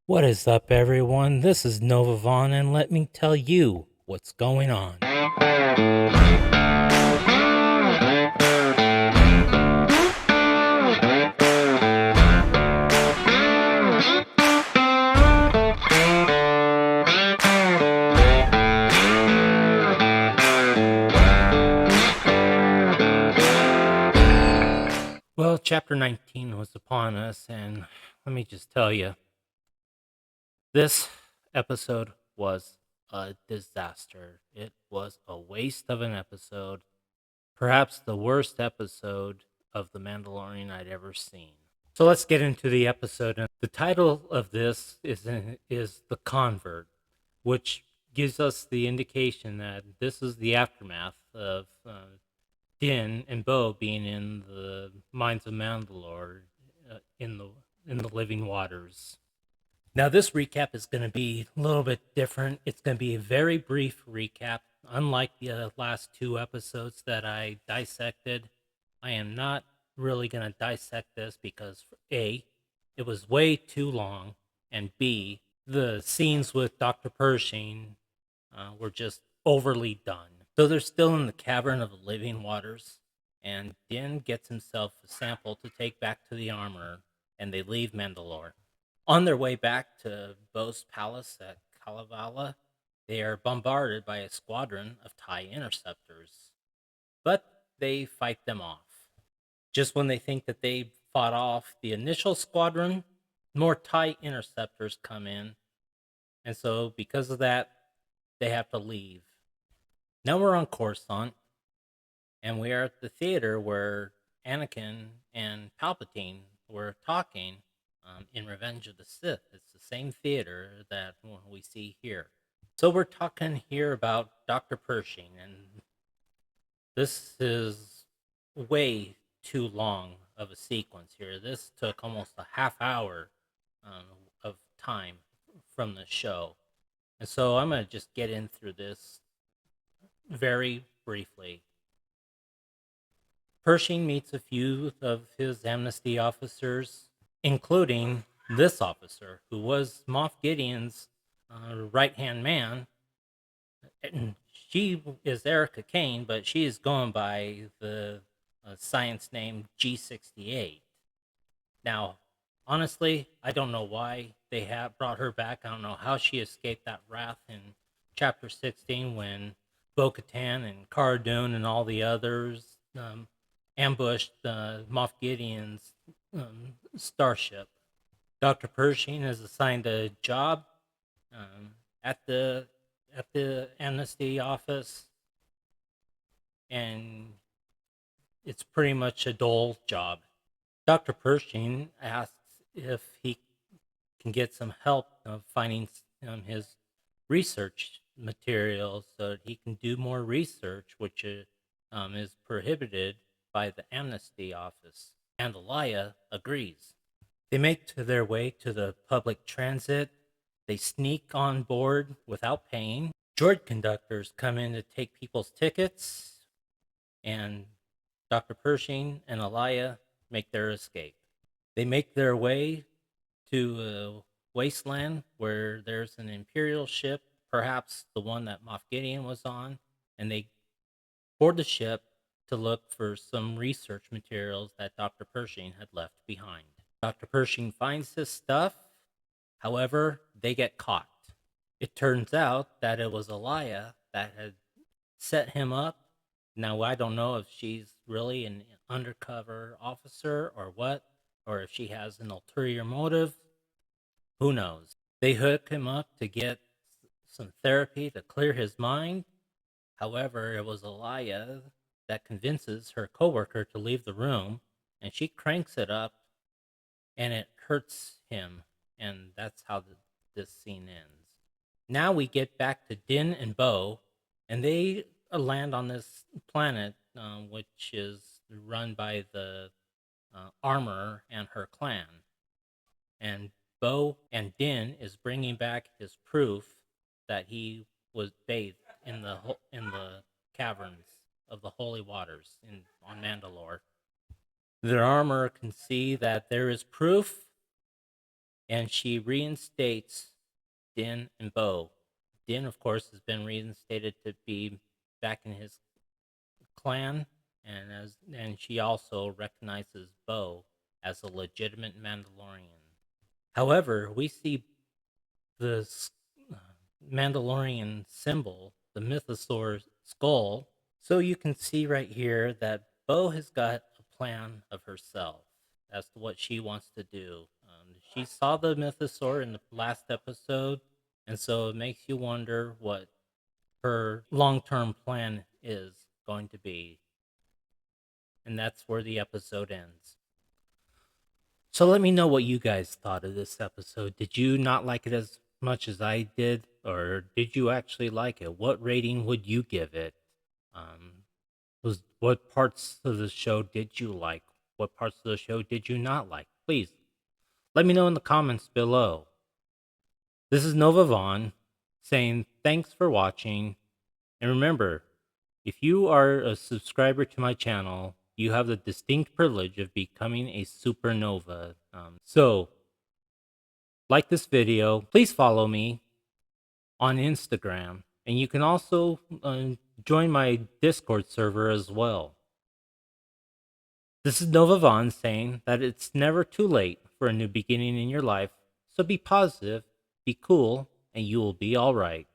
What is up, everyone? This is Nova Vaughn, and let me tell you what's going on. Well, chapter 19 was upon us, and let me just tell you, this episode was a disaster. It was a waste of an episode, perhaps the worst episode of The Mandalorian I'd ever seen. So let's get into the episode. And the title of this is The Convert, which gives us the indication that this is the aftermath of Din and Bo being in the mines of Mandalore, in the living waters. Now, this recap is going to be a little bit different. It's going to be a very brief recap. Unlike the last two episodes that I dissected, I am not really going to dissect this because A, it was way too long, and B, the scenes with Dr. Pershing were just overly done. So they're still in the cavern of the living waters, and Din gets himself a sample to take back to the armor, and they leave Mandalore. On their way back to Bo's palace at Kalevala, they are bombarded by a squadron of TIE interceptors, but they fight them off. Just when they think that they fought off the initial squadron, more TIE interceptors come in, and so because of that, they have to leave. Now we're on Coruscant, and we are at the theater where Anakin and Palpatine were talking in Revenge of the Sith. It's the same theater that we see here. So we're talking here about Dr. Pershing, and this is way too long of a sequence here. This took almost a half hour of time from the show. And so I'm going to just get in through this very briefly. Pershing meets a few of his amnesty officers, including this officer, who was Moff Gideon's right-hand man. And she is Erica Kane, but she is going by the science name G68. Now, honestly, I don't know why they have brought her back. I don't know how she escaped that wrath in Chapter 16 when Bo-Katan and Cara Dune and all the others ambushed Moff Gideon's starship. Dr. Pershing is assigned a job at the amnesty office, and it's pretty much a dull job. Dr. Pershing asks if he can get some help finding his research materials so that he can do more research, which is prohibited by the amnesty office. And Elia agrees. They make their way to the public transit. They sneak on board without paying. Droid conductors come in to take people's tickets, and Dr. Pershing and Elia make their escape. They make their way to a wasteland where there's an Imperial ship, perhaps the one that Moff Gideon was on, and they board the ship to look for some research materials that Dr. Pershing had left behind. Dr. Pershing finds his stuff, however, they get caught. It turns out that it was Elia that had set him up. Now, I don't know if she's really an undercover officer or what, or if she has an ulterior motive. Who knows? They hook him up to get some therapy to clear his mind. However, it was Elia that convinces her coworker to leave the room, and she cranks it up, and it hurts him, and that's how this scene ends. Now we get back to Din and Bo, and they land on this planet, which is run by the Armorer and her clan. And Bo and Din is bringing back his proof that he was bathed in the caverns of the holy waters on Mandalore. Their armor can see that there is proof and she reinstates Din and Bo. Din, of course, has been reinstated to be back in his clan, and she also recognizes Bo as a legitimate Mandalorian. However, we see the Mandalorian symbol, the mythosaur skull. So you can see right here that Bo has got a plan of herself as to what she wants to do. She saw the mythosaur in the last episode, and so it makes you wonder what her long term plan is going to be. And that's where the episode ends. So let me know what you guys thought of this episode. Did you not like it as much as I did, or did you actually like it? What rating would you give it? Was what parts of the show did you like? What parts of the show did you not like? Please let me know in the comments below. This is Nova Vaughn saying thanks for watching, and remember, if you are a subscriber to my channel, you have the distinct privilege of becoming a supernova. So, like this video, please follow me on Instagram, and you can also join my Discord server as well. This is Nova Vaughn saying that it's never too late for a new beginning in your life, so be positive, be cool, and you will be alright.